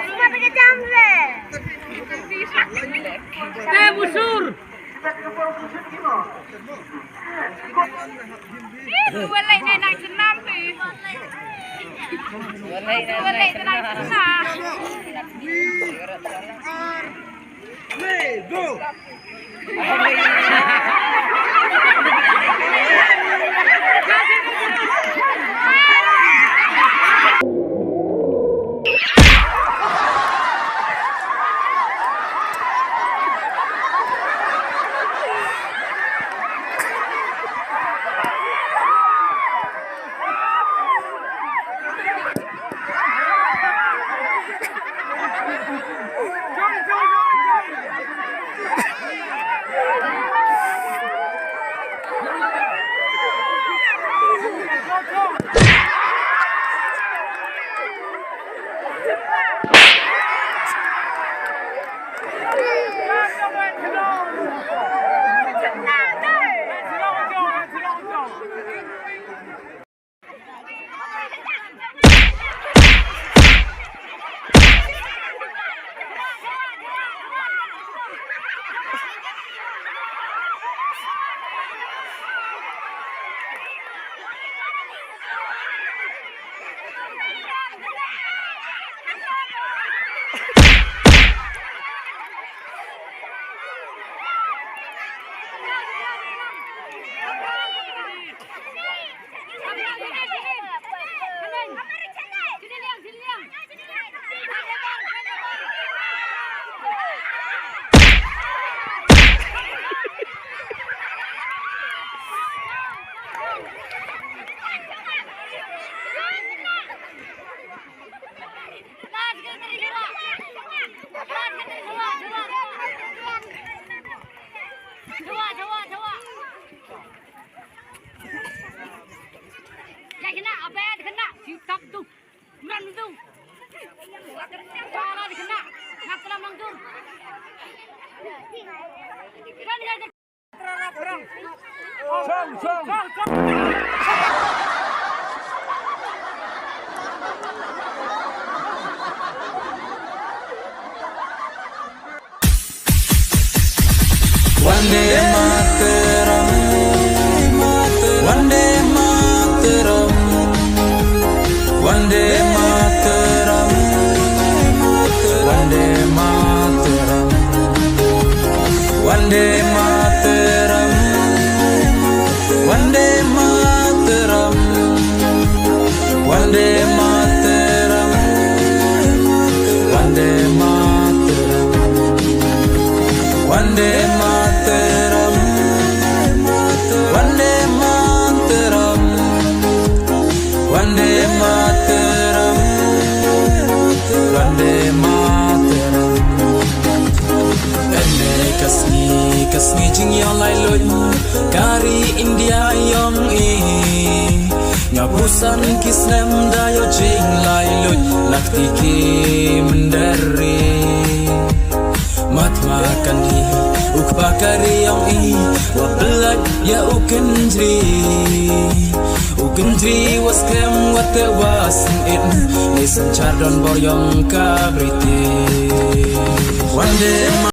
Cuma 3 jam le. Teh busur. Walay na nang senam tu. Walay na nang senam. Go! Kena apa kena sikap tu. Nan tu. Cara kena. Nak kelam nang tu. Kan dia perang. Song. Vande Mataram, Vande Mataram, Vande Mataram, Vande Mataram, Vande Mataram, Vande Mataram, Vande Mataram, Vande Mataram, Vande Mataram, Vande Mataram, Vande Mataram, Vande Mataram. Ene kasni jing yang lai loi kari India yang nyabusan kisnem dayo jing lai loi nakti ki mendari matma kandi ukbakari yang wablak ya ukendri was kem what there was in nisan chardon boryong kabriti. One day